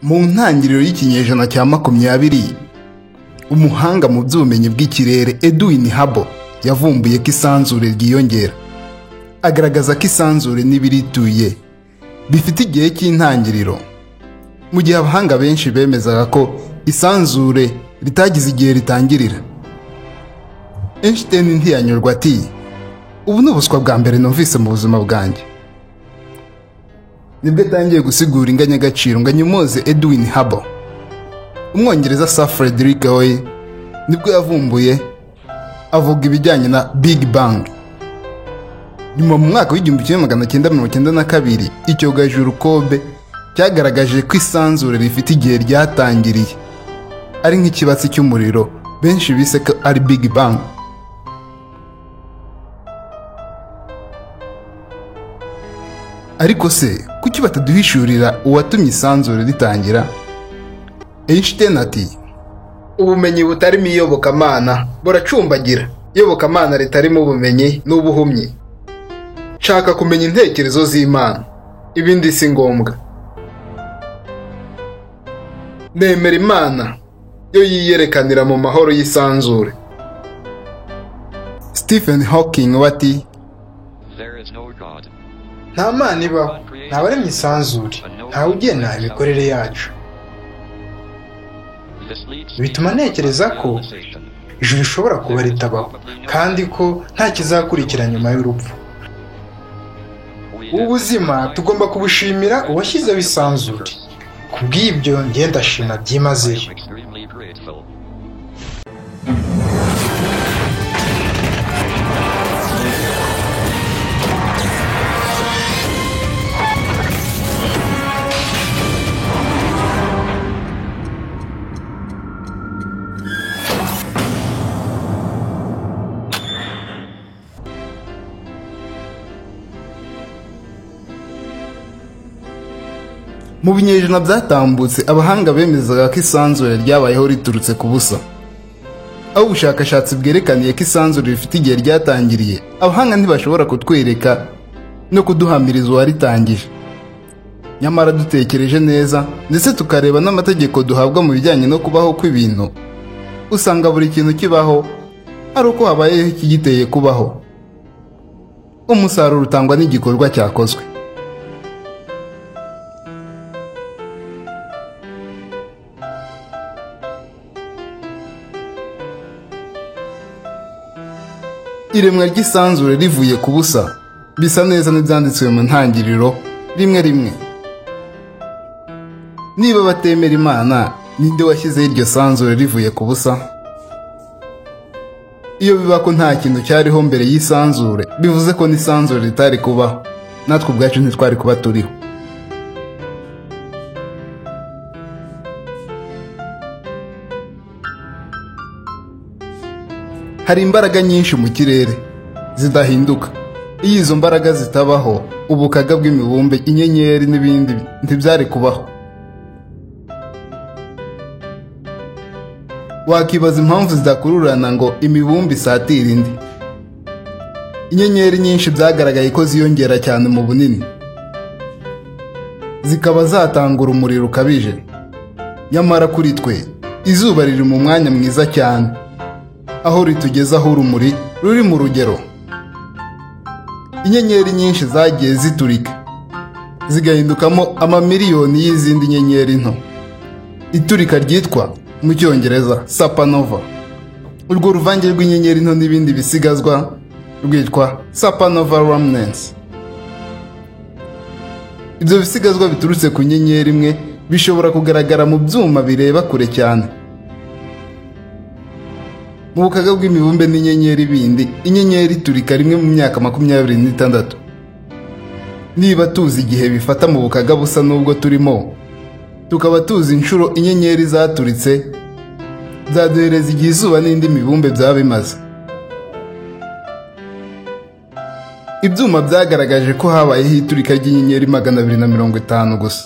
Mu ntangiriro y'ikinyejana cya 20, umuhanga mu by'ubumenyi bw'ikirere Edwin Hubble yavumbuye ko isanzure ryiyongera. Agaragaza ko isanzure n'ibirituye bifite igihe cy'intangiriro, mu gihe abahanga benshi bemezaga ko isanzure ritagize igihe ritangirira. Einstein ntiyanyurwa ati, ubu ni ubuswa bwa mbere numvise mu buzima bwanjye. Nibwo atangiye gusigura inganyagaciro ngo anyumoze Edwin Hubble. Umwongereza Sir Frederick Hoyle nibwo yavumbuye avuga ibijyanye na Big Bang. Nyuma mu mwaka w'1992 icyogajuru Kobe cyagaragaje ko isanzure rifite igihe ryatangiriye, ari nk'ikibatsi cy'umuriro benshi bise ko ari Big Bang. Ariko se kuki bataduhishurira uwatumye isanzure ritangira? Einstein ati, ubumenyi butarimo iyobokamana buracumbagira, iyobokamana ritarimo ubumenyi n'ubuhumyi. Nshaka kumenya intekerezo z'Imana, ibindi si ngombwa. Nemera Imana yo yiyerekanira mu mahoro y'isanzure. Stephen Hawking ati, nta Mana ibaho, nta waremye isanzure, ntawe ugena imikorere yacu. Bituma ntekereza ko ijuru rishobora kuba ritabaho, kandi ko nta kizakurikira nyuma y'urupfu. Ubuzima tugomba kubushimira uwashyizeho isanzure. Kubw'ibyo njye ndashima byimazeyo. mu binyejana byatambutse abahanga bemezaga ko isanzure ryabayeho riturutse ku busa. Aho ubushakashatsi bwerekaniye ko isanzure rifite igihe ryatangiriye, abahanga ntibashobora kutwereka no kuduhamiriza uwaritangije. Nyamara dutekereje neza ndetse tukareba n'amategeko duhabwa mu bijyanye no kubaho kw'ibintu, usanga buri kintu kibaho ari uko habayeho ikigiteye kubaho. Umusaruro utangwa n'igikorwa cyakozwe. Iremwa ry'isanzure rivuye ku busa bisa neza n'ibyanditswe mu ntangiriro rimwe. Niba batemera Imana, ninde washyizeho iryo sanzure rivuye ku busa? Iyo biba ko nta kintu cyariho mbere y'isanzure, bivuze ko n'isanzure ritari kubaho, natwe ubwacu ntitwari kuba turiho. Hari imbaraga nyinshi mu kirere zidahinduka. Iyo izo mbaraga zitabaho, ubukaga bw'imibumbe, inyenyeri n'ibindi ntibyari kubaho. Wakibaza impamvu zidakururana ngo imibumbe isatire indi. Inyenyeri nyinshi byagaragaye ko ziyongera cyane mu bunini, zikaba zatanga urumuri rukabije. Nyamara kuri twe izuba riri mu mwanya mwiza cyane, aho ritugezaho urumuri ruri mu rugero. Inyenyeri nyinshi zagiye ziturika, zigahindukamo amamiliyoni y'izindi nyenyeri nto. Iturika ryitwa mu Cyongereza supernova. Urwo ruvange rw'inyenyeri nto n'ibindi bisigazwa rwitwa supernova remnants. Ibyo bisigazwa biturutse ku nyenyeri imwe bishobora kugaragara mu byuma bireba kure cyane. Mu bukaga bw'imibumbe n'inyenyeri bindi, inyenyeri iturika rimwe mu myaka 26. Niba tuzi igihe bifata mu bukaga busa n'ubwo turimo, tukaba tuzi inshuro inyenyeri zaturitse, byaduhereza igihe izuba n'indi mibumbe byaba bimaze. Ibyuma byagaragaje ko habayeho iturika ry'inyenyeri 250 gusa.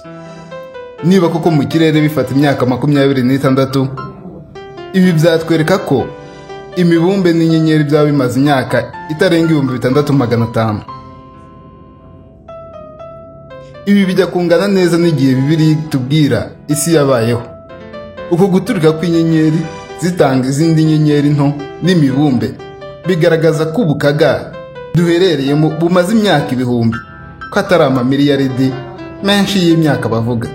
Niba koko mu kirere bifata imyaka 26, ibi byatwereka ko imibumbe n'inyenyeri byaba bimaze imyaka itarenga 6500. Ibi bijya kungana neza n'igihe Bibiliya tubwira isi yabayeho. Uko guturika kw'inyenyeri zitanga izindi nyenyeri nto n'imibumbe bigaragaza ko ubukaga duherereyemo bumaze imyaka ibihumbi, ko atari amamiliyaridi menshi y'imyaka bavuga.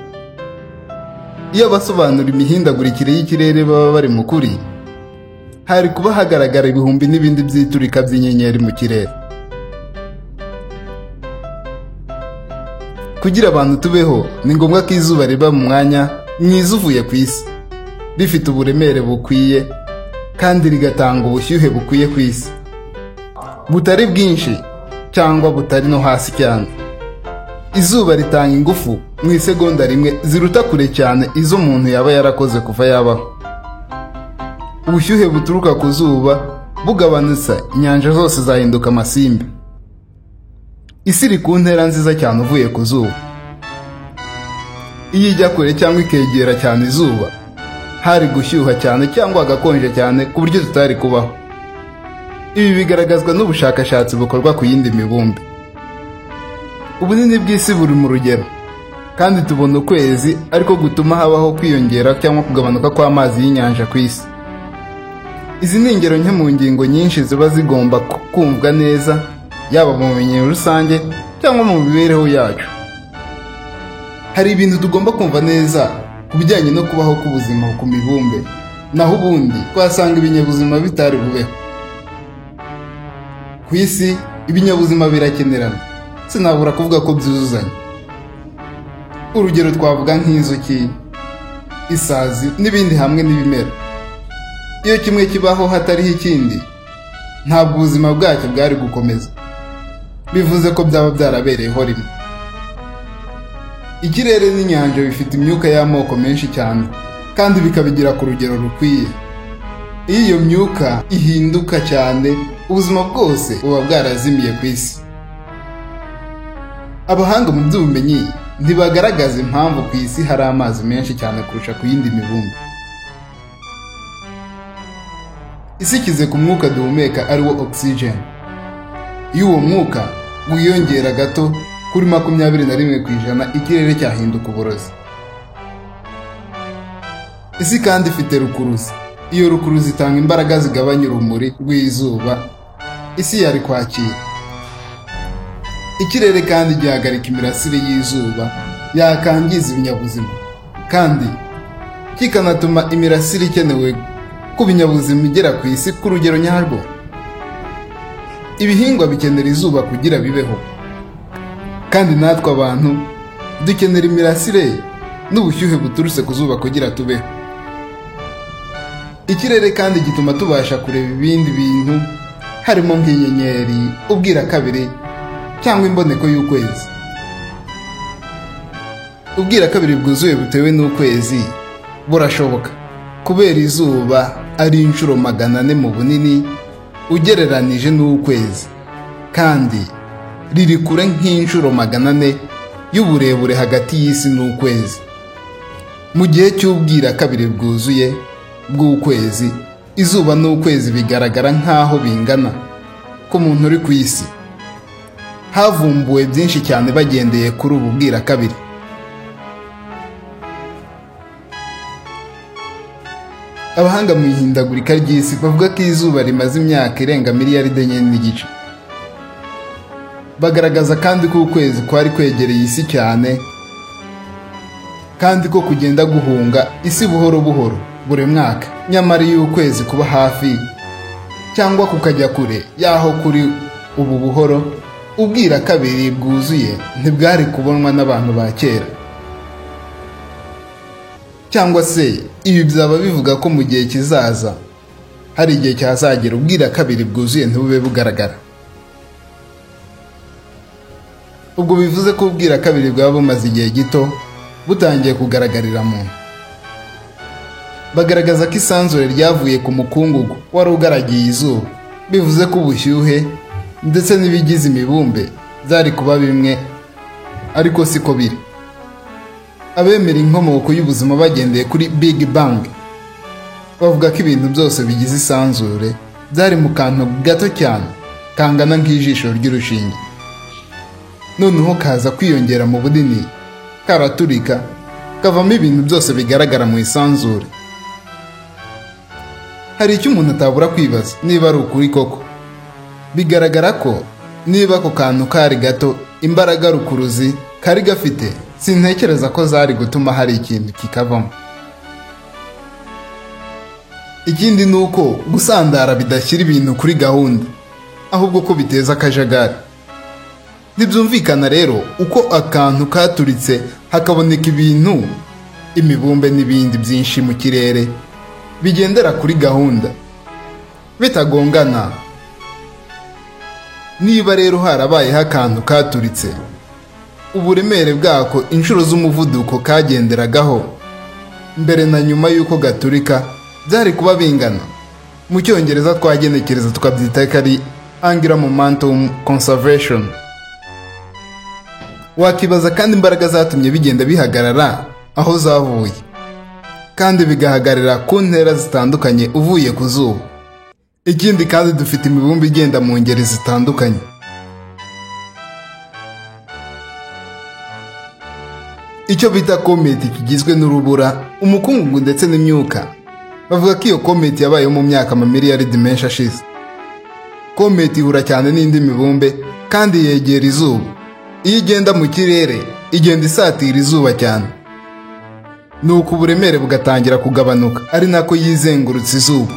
Iyo basobanura imihindagurikire y'ikirere baba bari mu kuri, hari kuba hagaragara ibihumbi n'ibindi by'iturika by'inyenyeri mu kirere. Kugira abantu tubeho ni ngombwa ko izuba riba mu mwanya mwiza uvuye ku isi, rifite uburemere bukwiye kandi rigatanga ubushyuhe bukwiye ku isi, butari bwinshi cyangwa butari no hasi cyane. Izuba ritanga ingufu mu isegonda rimwe ziruta kure cyane izo umuntu yaba yarakoze kuva yabaho. Ubushyuhe buturuka ku zuba bugabanutse, inyanja zose zahinduka amasimbi. Isi iri ku ntera nziza cyane uvuye ku zuba. Iyo ijya kure cyangwa ikegera cyane izuba, hari gushyuha cyane cyangwa hagakonje cyane ku buryo tutari kubaho. Ibi bigaragazwa n'ubushakashatsi bukorwa ku yindi mibumbe. Ubunini bw'isi buri mu rugero, kandi tubona ukwezi ariko gutuma habaho kwiyongera cyangwa kugabanuka kw'amazi y'inyanja ku isi. Izi ni ingero nke mu ngingo nyinshi ziba zigomba kumvwa neza, yaba mu bumenyi rusange cyangwa mu mibereho yacu. Hari ibintu tugomba kumva neza ku bijyanye no kubaho k'ubuzima ku mibumbe, naho ubundi twasanga ibinyabuzima bitari bubeho. Ku isi ibinyabuzima birakenerana, sinabura kuvuga ko byuzuzanya. Urugero twavuga nk'inzuki, isazi n'ibindi hamwe n'ibimera. Iyo kimwe kibaho hatariho ikindi, ntabwo ubuzima bwacyo bwari gukomeza. Bivuze ko byaba byarabereyeho rimwe. Ikirere n'inyanja bifite imyuka y'amoko menshi cyane, kandi bikabigira ku rugero rukwiye. Iyo iyo myuka ihinduka cyane, ubuzima bwose buba bwarazimiye ku isi. Abahanga mu by'ubumenyi ntibagaragaza impamvu ku isi hari amazi menshi cyane kurusha ku yindi mibumbe. Isi ikize ku mwuka duhumeka ari wo oxygen. Iyo uwo mwuka wiyongera gato kuri 21%, ikirere cyahinduka uburozi. Isi kandi ifite rukuruzi. Iyo rukuruzi itanga imbaraga zigabanya urumuri rw'izuba isi yari kwakira. Ikirere kandi gihagarika imirasire y'izuba yakangiza ibinyabuzima, kandi kikanatuma imirasire ikenewe ku binyabuzima igera ku isi ku rugero nyarwo. Ibihingwa bikenera izuba kugira bibeho, kandi natwe abantu dukenera imirasire n'ubushyuhe buturutse ku zuba kugira tubeho. Ikirere kandi gituma tubasha kureba ibindi bintu, harimo nk'inyenyeri, ubwirakabiri cyangwa imboneko y'ukwezi. Ubwirakabiri bwuzuye butewe n'ukwezi burashoboka kubera izuba ari inshuro 400 mu bunini ugereranije n'ukwezi, kandi riri kure nk'inshuro 400 y'uburebure hagati y'isi n'ukwezi. Mu gihe cy'ubwirakabiri bwuzuye bw'ukwezi, izuba n'ukwezi bigaragara nk'aho bingana ku muntu uri ku isi. Havumbuwe byinshi cyane bagendeye kuri ubu bwirakabiri. Abahanga mu ihindagurika ry'isi bavuga ko izuba rimaze imyaka irenga miliyaride 4.5. Bagaragaza kandi ko ukwezi kwari kwegereye isi cyane, kandi ko kugenda guhunga isi buhoro buhoro buri mwaka. Nyamara iyo ukwezi kuba hafi cyangwa kukajya kure yaho kuri ubu buhoro, ubwirakabiri bwuzuye ntibwari kubonwa n'abantu ba kera. Cyangwa se ibi byaba bivuga ko mu gihe kizaza hari igihe cyazagera ubwirakabiri bwuzuye ntibube bugaragara. Ubwo bivuze ko ubwirakabiri bwaba bumaze igihe gito butangiye kugaragarira muntu. Bagaragaza ko isanzure ryavuye ku mukungugu wari ugaragiye izuba. Bivuze ko ubushyuhe ndetse n'ibigize imibumbe byari kuba bimwe, ariko siko biri. Abemera inkomoko y'ubuzima bagendeye kuri Big Bang bavuga ko ibintu byose bigize isanzure byari mu kantu gato cyane kangana nk'ijisho ry'urushinge. noneho kaza kwiyongera mu bunini, karaturika, kavamo ibintu byose bigaragara mu isanzure. Hari icyo umuntu atabura kwibaza niba ari ukuri koko. Bigaragara ko niba ako kantu kari gato, imbaraga rukuruzi kari gafite, sintekereza ko zari gutuma hari ikintu kikavamo. Ikindi ni uko gusandara bidashyira ibintu kuri gahunda, ahubwo ko biteza akajagari. Ntibyumvikana rero uko akantu katuritse hakaboneka ibintu, imibumbe n'ibindi byinshi mu kirere bigendera kuri gahunda bitagongana. Niba rero harabayeho akantu katuritse, uburemere bwako inshuro z'umuvuduko kagenderagaho mbere na nyuma y'uko gaturika byari kuba bingana. Mu cyongereza twagenekereza tukabyita ko ari angular momentum conservation. Wakibaza kandi imbaraga zatumye bigenda bihagarara aho zavuye, kandi bigahagarara ku ntera zitandukanye uvuye ku zuba. Ikindi kandi dufite imibumbe igenda mu ngeri zitandukanye. Icyo bita kometi kigizwe n'urubura, umukungugu ndetse n'imyuka. Bavuga ko iyo kometi yabayeho mu myaka amamiliyaridi menshi ashize. Kometi ihura cyane n'indi mibumbe kandi yegera izuba. Iyo igenda mu kirere, igenda isatira izuba cyane, nuko uburemere bugatangira kugabanuka, ari nako yizengurutse izuba.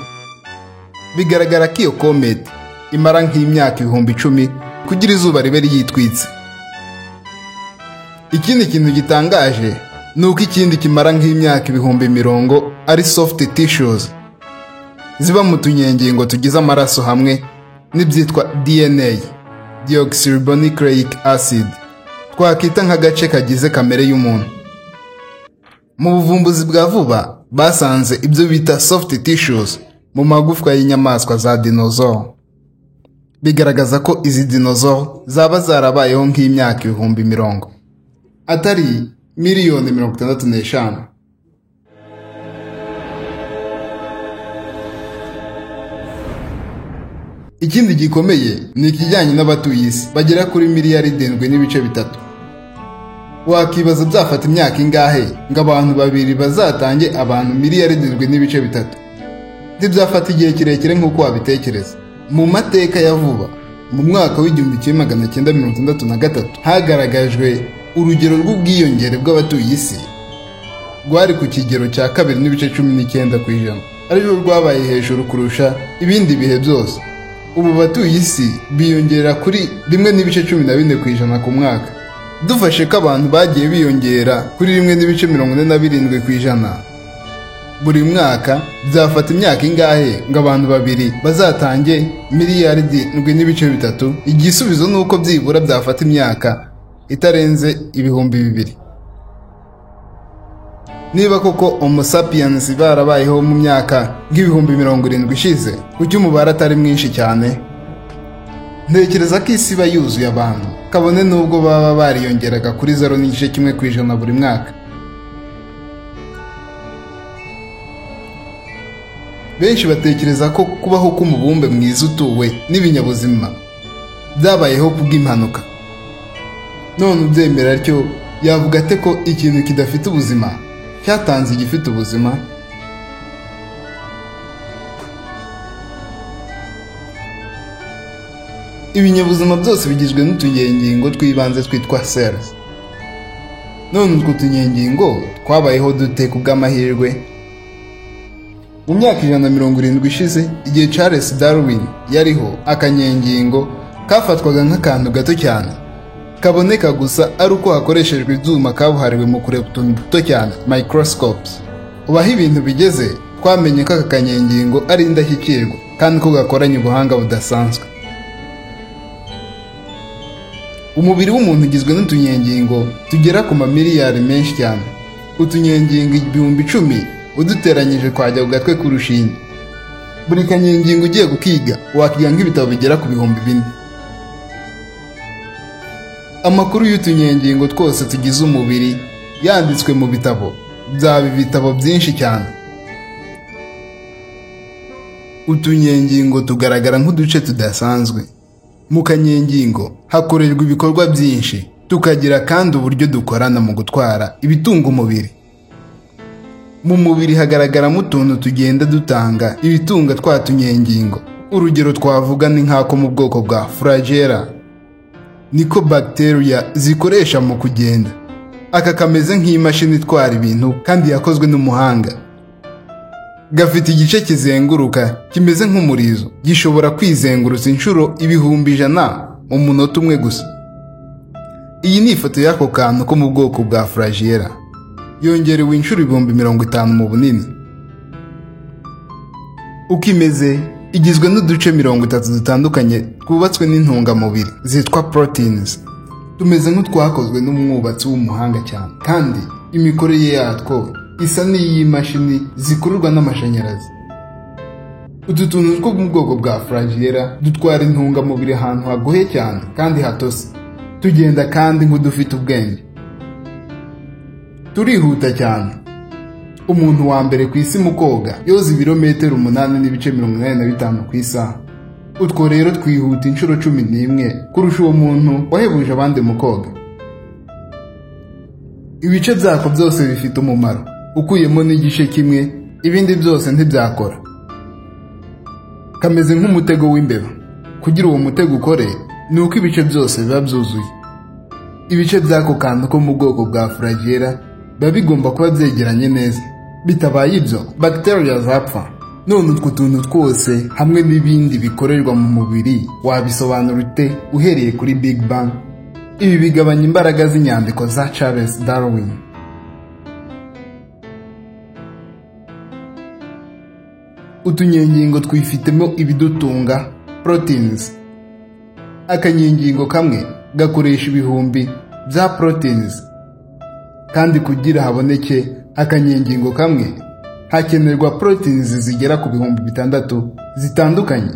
Bigaragara ko iyo kometi imara nk'imyaka 10,000 kugira izuba ribe ryitwitse. Ikindi kintu gitangaje nuko ikindi kimara nk'imyaka 10,000 ari soft tissues ziba mu tunyengingo tugize amaraso hamwe n'ibyitwa DNA, deoxyribonucleic acid, twakita nk'agace kagize kamere y'umuntu. Mu buvumbuzi bwa vuba basanze ibyo bita soft tissues mu magufwa y'inyamaswa za dinosaur. Bigaragaza ko izi dinosaur zaba zarabayeho nk'imyaka 10,000 atari miliyoni 65. Ikindi gikomeye ni ikijyanye n'abatuye isi bagera kuri miliyaridi 7.3. Wakibaza byafata imyaka ingahe ngo abantu babiri bazatange abantu miliyaridi 7.3? Ntibyafata igihe kirekire nk'uko wabitekereza. Mu mateka ya vuba, mu mwaka w'1963 hagaragajwe urugero rw'ubwiyongere bw'abatuye isi rwari ku kigero cya 2.19%, arirwo rwabaye hejuru kurusha ibindi bihe byose. Ubu batuye isi biyongera kuri 1.14% ku mwaka. Dufashe ko abantu bagiye biyongera kuri 1.47% buri mwaka, byafata imyaka ingahe ngo abantu babiri bazatange miliyaridi 7.3? Igisubizo nuko byibura byafata imyaka itarenze 2,000. Niba koko Homo sapiens barabayeho mu myaka nk'ibihumbi 70 ishize, kuki umubare atari mwinshi cyane? Ntekereza ko isi iba yuzuye abantu, kabone nubwo baba bariyongeraga kuri 0.1% buri mwaka. Benshi batekereza ko kubaho k'umubumbe mwiza utuwe n'ibinyabuzima byabayeho kubw'impanuka. None ubyemera atyo, yavuga ate ko ikintu kidafite ubuzima cyatanze igifite ubuzima? Ibinyabuzima byose bigizwe n'utunyengingo twibanze twitwa cells. None utwo tunyengingo twabayeho dute kubw'amahirwe? Mu myaka 170 ishize, igihe Charles Darwin yariho, akanyengingo kafatwaga nk'akantu gato cyane, kaboneka gusa ari uko hakoreshejwe ibyuma kabuhariwe mu kureba utuntu duto cyane, microscopes. Ubaho ibintu bigeze, twamenye ko aka kanyengingo ari indashyikirwa kandi ko gakoranye ubuhanga budasanzwe. Umubiri w'umuntu ugizwe n'utunyengingo tugera ku mamiliyari menshi cyane. Utunyengingo 10,000 uduteranyije twajya ku gatwe k'urushinge. Buri kanyengingo ugiye gukiga wakiga nk'ibitabo bigera ku 4,000. Amakuru y'utunyengingo twose tugize umubiri yanditswe mu bitabo, byaba ibitabo byinshi cyane. Utunyengingo tugaragara nk'uduce tudasanzwe. Mu kanyengingo hakorerwa ibikorwa byinshi, tukagira kandi uburyo dukorana mu gutwara ibitunga umubiri. Mu mubiri hagaragaramo utuntu tugenda dutanga ibitunga twa tunyengingo. Urugero twavuga ni nk'ako mu bwoko bwa flagella, niko bacteria zikoresha mu kugenda. Aka kameze nk'imashini itwara ibintu kandi yakozwe n'umuhanga. Gafite igice kizenguruka kimeze nk'umurizo, gishobora kwizengurutsa inshuro 100,000 mu munota umwe gusa. Iyi ni ifoto y'ako kantu ko mu bwoko bwa flagella, yongerewe inshuro 50,000 mu bunini. Uko imeze igizwe n'uduce 30 dutandukanye twubatswe n'intungamubiri zitwa proteins. Tumeze nk'utwakozwe n'umwubatsi w'umuhanga cyane, kandi imikorere yatwo isa n'iy'imashini zikururwa n'amashanyarazi. Utu tuntu two mu bwoko bwa flagella dutwara intungamubiri ahantu hagoye cyane kandi hatose. Tugenda kandi nk'udufite ubwenge. Turihuta cyane. Umuntu wa mbere ku isi mu koga yoza ibirometero 8.85 ku isaha. Utwo rero twihuta inshuro 11 kurusha uwo muntu wahebuje abandi mu koga. Ibice byako byose bifite umumaro, ukuyemo n'igice kimwe ibindi byose ntibyakora. Kameze nk'umutego w'imbeba. Kugira uwo mutego ukore ni uko ibice byose biba byuzuye. Ibice byako kantu ko mu bwoko bwa flagella biba bigomba kuba byegeranye neza. Bitabaye ibyo bacteria zapfa. None utwo tuntu twose hamwe n'ibindi bikorerwa mu mubiri wabisobanura ute uhereye kuri Big Bang? Ibi bigabanya imbaraga z'inyandiko za Charles Darwin. Utunyengingo twifitemo ibidutunga, proteins. Akanyengingo kamwe gakoresha ibihumbi bya proteins, kandi kugira haboneke akanyengingo kamwe hakenerwa proteins zigera ku bihumbi 6 zitandukanye.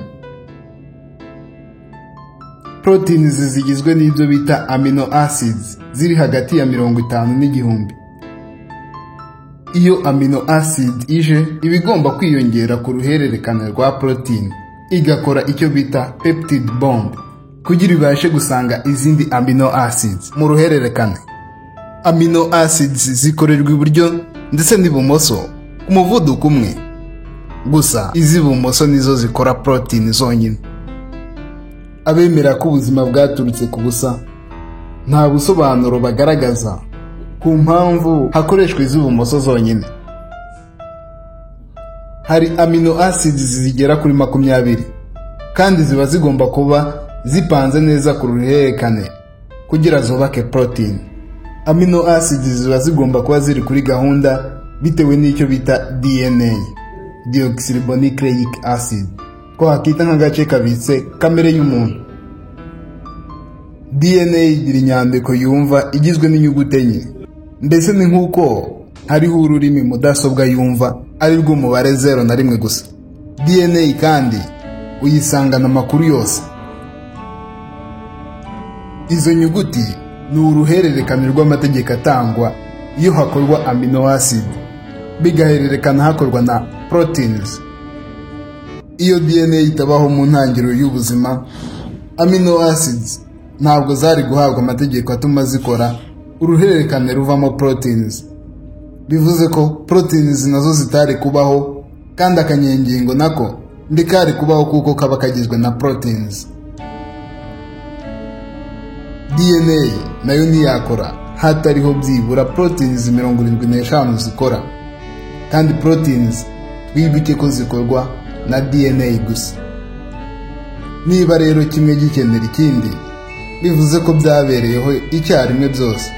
Proteins zigizwe n'ibyo bita amino acids ziri hagati ya 50 n'igihumbi. Iyo amino acid ije ibigomba kwiyongera ku ruhererekane rwa protein, igakora icyo bita peptide bond kugira ibashe gusanga izindi amino acids mu ruhererekane. Amino acids zikorerwa iburyo ndetse n'ibumoso ku muvuduko umwe. Gusa iz'ibumoso nizo zikora protein zonyine. Abemera ko ubuzima bwaturutse ku busa nta busobanuro bagaragaza ku mpamvu hakoreshwa iz'ibumoso zonyine. Hari amino acids zigera kuri 20 kandi ziba zigomba kuba zipanze neza ku ruhererekane kugira zubake protein. Amino acids ziba zigomba kuba ziri kuri gahunda bitewe n'icyo bita DNA, deoxyribonucleic acid, ko hakita nk'agace kabitse kamere y'umuntu. DNA igira inyandiko yumva igizwe n'inyuguti enye. Mbese ni nk'uko hariho ururimi mudasobwa yumva ari rwo umubare 0 na 1 gusa. DNA kandi uyisangana amakuru yose. Izo nyuguti ni uruhererekane rw'amategeko atangwa iyo hakorwa amino acid, bigahererekana hakorwa na proteins. Iyo DNA itabaho mu ntangiriro y'ubuzima, amino acids ntabwo zari guhabwa amategeko atuma zikora uruhererekane ruvamo proteins. Bivuze ko proteins nazo zitari kubaho, kandi akanyengingo nako ndikari kubaho kuko kaba kagizwe na proteins. DNA nayo ntiyakora hatariho byibura proteins 75 zikora, kandi proteins twibuke ko zikorwa na DNA gusa. Niba rero kimwe gikenera ikindi, bivuze ko byabereyeho icyarimwe byose,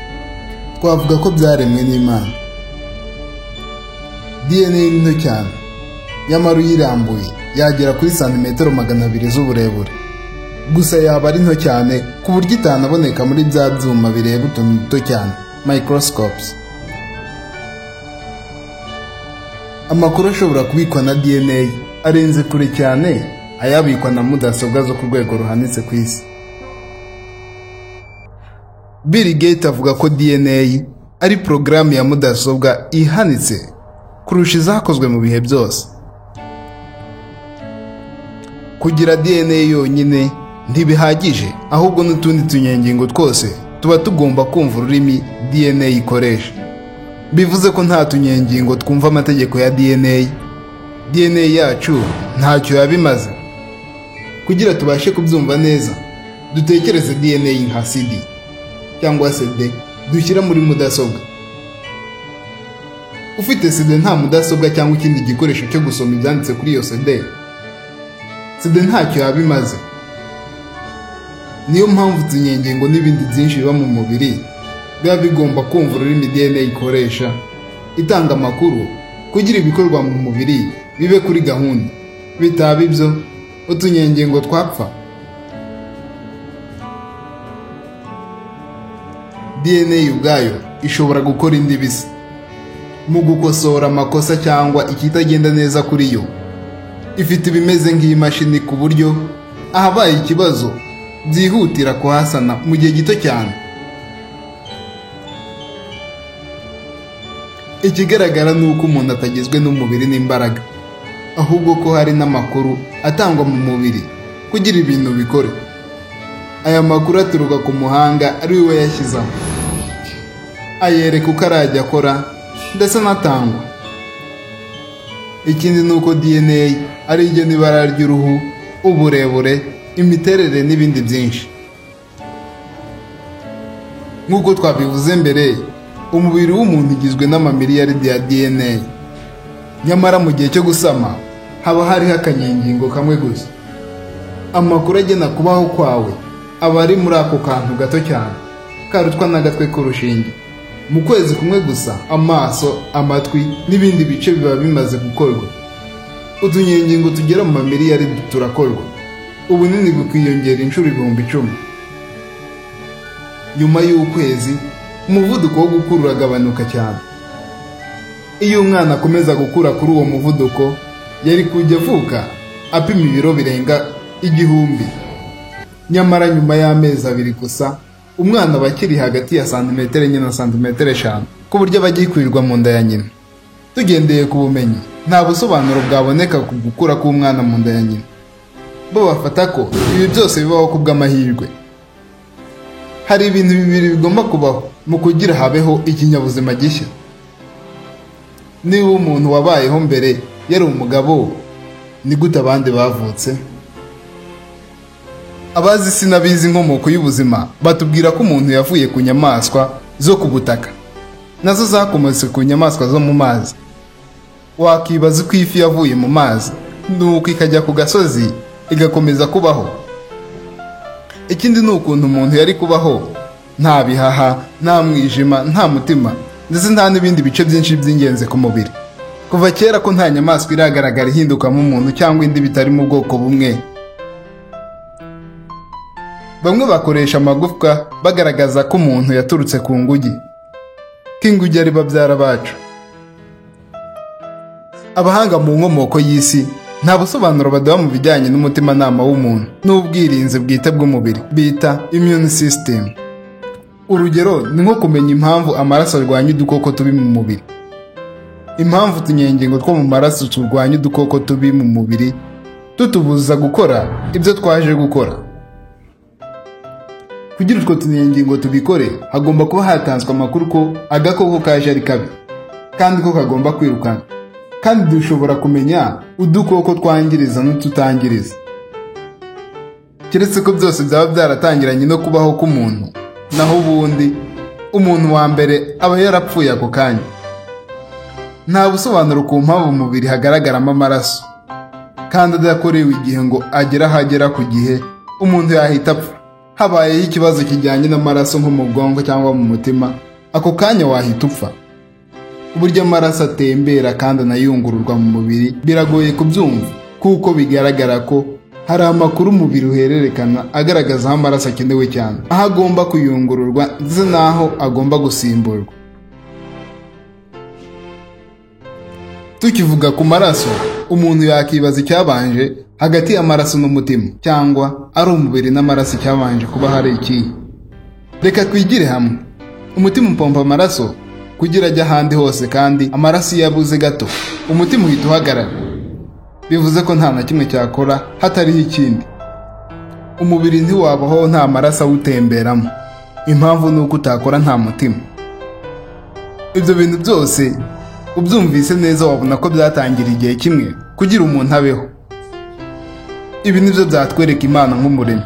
twavuga ko byaremwe n'Imana. DNA ni nto cyane, nyamara uyirambuye yagera kuri santimetero 200 z'uburebure. Gusa yaba ari nto cyane ku buryo itanaboneka muri bya byuma bireba utuntu duto cyane, microscopes. Amakuru ashobora kubikwa na DNA arenze kure cyane ayabikwa na mudasobwa zo ku rwego ruhanitse ku isi. Bill Gates avuga ko DNA ari porogaramu ya mudasobwa ihanitse kurusha izakozwe mu bihe byose. Kugira DNA yonyine ntibihagije, ahubwo n'utundi tunyengingo twose tuba tugomba kumva ururimi DNA ikoresha. Bivuze ko nta tunyengingo twumva amategeko ya DNA. DNA yacu ntacyo yabimaze. Kugira tubashe kubyumva neza, dutekereze DNA nka CD cyangwa CD dushyira muri mudasobwa. Ufite CD nta mudasobwa cyangwa ikindi gikoresho cyo gusoma ibyanditse kuri iyo CD ntacyo yabimaze. Niyo mpamvu utunyengingo n'ibindi byinshi biba mu mubiri biba bigomba kumva ururimi DNA ikoresha itanga amakuru kugira ibikorwa mu mubiri bibe kuri gahunda. Bitaba ibyo utunyengingo twapfa. DNA ubwayo ishobora gukora indi bisa mu gukosora amakosa cyangwa ikitagenda neza kuri yo. Ifite ibimeze nk'imashini ku buryo ahabaye ikibazo byihutira kuhasana mu gihe gito cyane. Ikigaragara ni uko umuntu atagizwe n'umubiri n'imbaraga, ahubwo ko hari n'amakuru atangwa mu mubiri kugira ibintu bikore. Aya makuru aturuka ku muhanga ari we yashyizeho, ayereka uko arajya akora ndetse anatangwa. Ikindi ni uko DNA ari igena ibara ry'uruhu, uburebure, imiterere n'ibindi byinshi. Nk'uko twabivuze mbere, umubiri w'umuntu ugizwe n'amamiliyaridi ya DNA. Nyamara mu gihe cyo gusama haba hariho akanyengingo kamwe gusa. Amakuru agena kubaho kwawe aba ari muri ako kantu gato cyane, karutwa n'agatwe k'urushinge. Mu kwezi kumwe gusa amaso, amatwi n'ibindi bice biba bimaze gukorwa. Utunyengingo tugera mu mamiliyaridi turakorwa, ubunini bukiyongera inshuro 10,000. Nyuma y'ukwezi umuvuduko wo gukura uragabanuka cyane. Iyo umwana akomeza gukura kuri uwo muvuduko, yari kujya avuka apima ibiro birenga 1,000. Nyamara nyuma y'amezi 2 gusa umwana aba akiri hagati ya santimetero 4 na santimetero 5, ku buryo aba agikwirirwa mu nda ya nyina. Tugendeye ku bumenyi, nta busobanuro bwaboneka ku gukura k'umwana mu nda ya nyina. Bo bafata ko ibi byose bibaho ku bw'amahirwe. Hari ibintu bibiri bigomba kubaho mu kugira habeho ikinyabuzima gishya. Niba umuntu wabayeho mbere yari umugabo, ni gute abandi bavutse? Abazi isi n'abizi inkomoko y'ubuzima batubwira ko umuntu yavuye ku nyamaswa zo ku butaka, nazo zakomotse ku nyamaswa zo mu mazi. Wakibaza uko ifi yavuye mu mazi nuko ikajya ku gasozi igakomeza kubaho. Ikindi ni ukuntu umuntu yari kubaho nta bihaha, nta mwijima, nta mutima, ndetse nta n'ibindi bice byinshi by'ingenzi ku mubiri. Kuva kera ko nta nyamaswa iragaragara ihindukamo umuntu cyangwa indi bitari mu bwoko bumwe. Bamwe bakoresha amagufwa bagaragaza ko umuntu yaturutse ku ngugi, ko ingugi ari babyara bacu. Abahanga mu nkomoko y'isi nta busobanuro baduha mu bijyanye n'umutimanama w'umuntu n'ubwirinzi bwite bw'umubiri bita immune system. Urugero ni nko kumenya impamvu amaraso arwanya udukoko tubi mu mubiri, impamvu utunyengingo two mu maraso turwanya udukoko tubi mu mubiri tutubuza gukora ibyo twaje gukora. Kugira utwo tunyengingo tubikore, hagomba kuba hatanzwe amakuru ko agakoko kaje ari kabi kandi ko kagomba kwirukana. Kandi dushobora kumenya udukoko twangiriza n'ututangiriza. Keretse ko byose byaba byaratangiranye no kubaho k'umuntu, naho ubundi umuntu wa mbere aba yarapfuye ako kanya. Nta busobanuro ku mpamvu umubiri hagaragaramo amaraso kandi adakorewe igihe ngo agera ahagera ku gihe, umuntu yahita apfa. Habayeho ikibazo kijyanye n'amaraso nko mu bwonko cyangwa mu mutima, ako kanya wahita upfa. Uburyo amaraso atembera kandi anayungururwa mu mubiri biragoye kubyumva, kuko bigaragara ko hari amakuru umubiri uhererekana agaragaza aho amaraso akenewe cyane, aho agomba kuyungururwa ndetse n'aho agomba gusimburwa. Tukivuga ku maraso, umuntu yakibaza icyabanje hagati y'amaraso n'umutima, cyangwa ari umubiri n'amaraso cyabanje kuba hari iki. Reka twigire hamwe. Umutima upompa amaraso kugira ajya ahandi hose, kandi amaraso iyo yabuze gato umutima uhita uhagarara. Bivuze ko nta na kimwe cyakora hatariho ikindi. umubiri ntiwabaho nta maraso awutemberamo. Impamvu ni uko utakora nta mutima. Ibyo bintu byose ubyumvise neza wabona ko byatangira igihe kimwe kugira umuntu abeho. Ibi nibyo byatwereka Imana nk'umuremyi.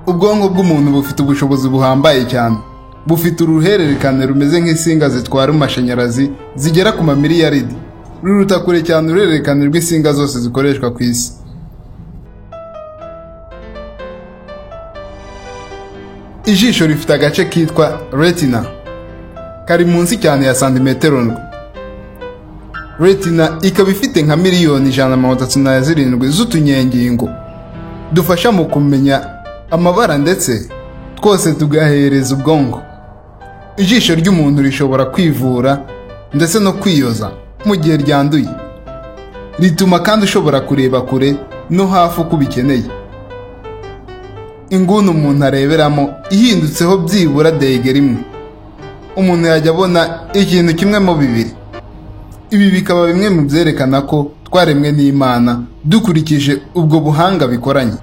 Ubwonko bw'umuntu bufite ubushobozi buhambaye cyane. Bufite uruhererekane rumeze nk'insinga zitwara amashanyarazi zigera ku mamiliyaridi. Ruruta kure cyane uruhererekane rw'insinga zose zikoreshwa ku isi. Ijisho rifite agace kitwa retina. Kari munsi cyane ya santimetero ndwi. Retina ikaba ifite nka miliyoni 137 z'utunyengingo dufasha mu kumenya amabara ndetse twose tugahereza ubwonko. Ijisho ry'umuntu rishobora kwivura ndetse no kwiyoza mu gihe ryanduye. Rituma kandi ushobora kureba kure no hafi uko ubikeneye. Inguni umuntu areberamo ihindutseho byibura degere imwe, umuntu yajya abona ikintu kimwe mu bibiri. Ibi bikaba bimwe mu byerekana ko twaremwe n'Imana dukurikije ubwo buhanga bikoranye.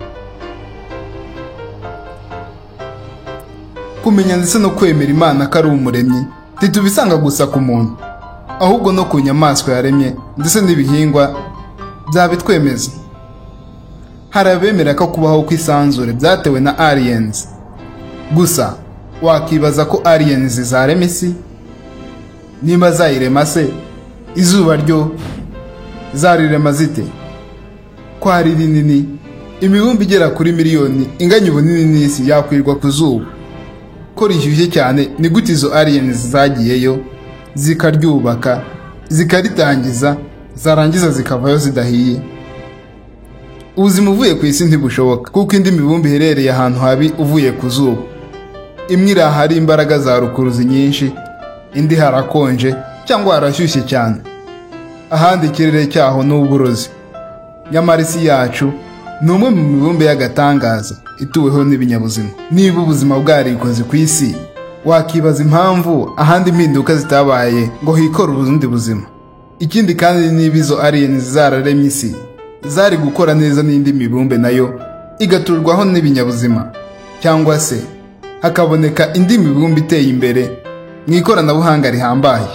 Kumenya ndetse no kwemera Imana ko ari umuremyi ntitubisanga gusa ku muntu, ahubwo no ku nyamaswa yaremye ndetse n'ibihingwa byabitwemeza. Hari abemera ko kubaho kw'isanzure byatewe na aliens. Gusa wakibaza ko aliens zarema isi? Niba zayirema se, izuba ryo zarirema zite? Ko ari rinini, imibumbe igera kuri miliyoni inganya ubunini n'isi yakwirwa ku zuba. Ko rishyushye cyane, ni gute izo aliens zagiyeyo zikaryubaka zikaritangiza zarangiza zikavayo zidahiye? Ubuzima uvuye ku isi ntibushoboka kuko indi mibumbe iherereye ahantu habi uvuye ku zuba. Imwe iri ahari imbaraga za rukuruzi nyinshi, indi harakonje cyangwa harashyushye cyane. Ahandi ikirere cyaho ni uburozi. Nyamara isi yacu ni umwe mu mibumbe y'agatangaza ituweho n'ibinyabuzima. Niba ubuzima bwarikoze ku isi, wakibaza impamvu ahandi impinduka zitabaye ngo hikore ubundi buzima. Ikindi kandi, niba izo aliens zararemye isi, zari gukora neza n'indi mibumbe nayo igaturwaho n'ibinyabuzima, cyangwa se hakaboneka indi mibumbe iteye imbere mu ikoranabuhanga rihambaye.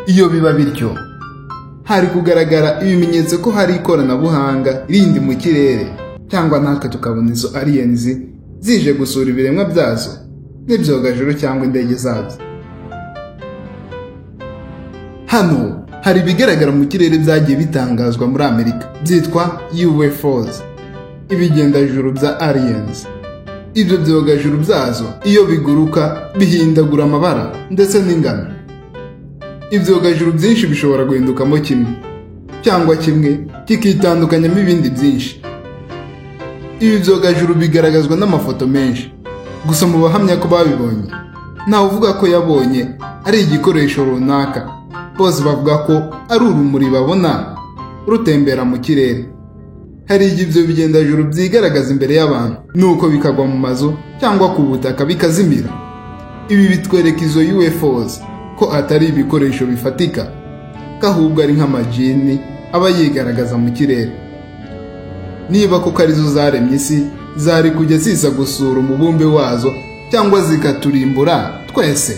Iyo biba bityo, hari kugaragara ibimenyetso ko hari ikoranabuhanga rindi mu kirere, cyangwa natwe tukabona izo aliens zije gusura ibiremwa byazo nk'ibyogajuru cyangwa indege zabyo. Hano hari ibigaragara mu kirere byagiye bitangazwa muri Amerika byitwa UFOs, ibigendajuru bya aliens. Ibyo byogajuru byazo iyo biguruka bihindagura amabara ndetse n'ingano. Ibyogajuru byinshi bishobora guhindukamo kimwe, cyangwa kimwe kikitandukanyamo ibindi byinshi. Ibi byogajuru bigaragazwa n'amafoto menshi. Gusa mu bahamya ko babibonye, ntawe uvuga ko yabonye ari igikoresho runaka. Bose bavuga ko ari urumuri babona rutembera mu kirere. Hari igihe ibyo bigendajuru byigaragaza imbere y'abantu, nuko bikagwa mu mazu cyangwa ku butaka bikazimira. Ibi bitwereka izo UFOs ko atari ibikoresho bifatika, ko ahubwo ari nk'amajini aba yigaragaza mu kirere. Niba koko arizo zaremye isi, zari kujya ziza gusura umubumbe wazo cyangwa zikaturimbura twese.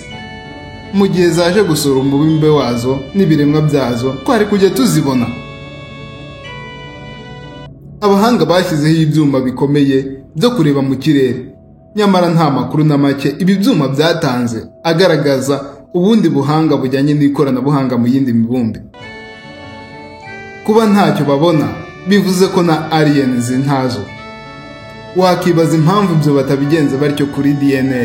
Mu gihe zaje gusura umubumbe wazo n'ibiremwa byazo, twari kujya tuzibona. Abahanga bashyizeho ibyuma bikomeye byo kureba mu kirere, nyamara nta makuru na make ibi byuma byatanze agaragaza ubundi buhanga bujyanye n'ikoranabuhanga mu yindi mibumbe. Kuba ntacyo babona bivuze ko na aliens ntazo. Wakibaza impamvu ibyo batabigenza batyo kuri DNA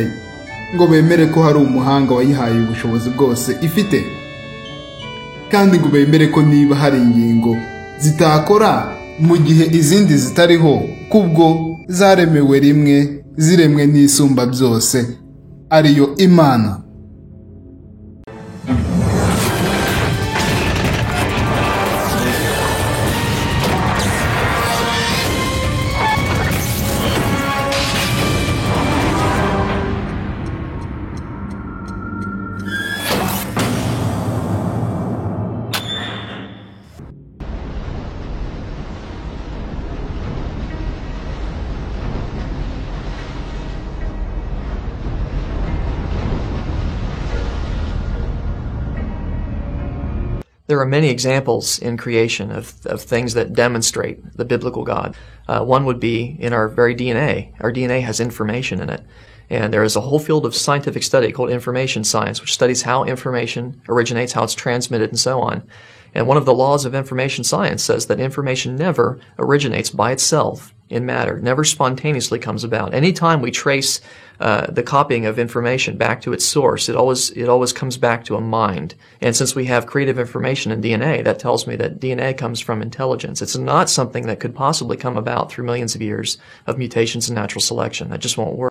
ngo bemere ko hari umuhanga wayihaye ubushobozi bwose ifite, kandi ngo bemere ko niba hari ingingo zitakora mu gihe izindi zitariho, kubwo zaremewe rimwe, ziremwe n'isumba byose, ariyo Imana. There are many examples in creation of things that demonstrate the biblical God. One would be in our very DNA. Our DNA has information in it. And there is a whole field of scientific study called information science, which studies how information originates, how it's transmitted, and so on. And one of the laws of information science says that information never originates by itself in matter, never spontaneously comes about. Anytime we trace the copying of information back to its source, it always comes back to a mind. And since we have creative information in DNA, that tells me that DNA comes from intelligence. It's not something that could possibly come about through millions of years of mutations and natural selection. That just won't work.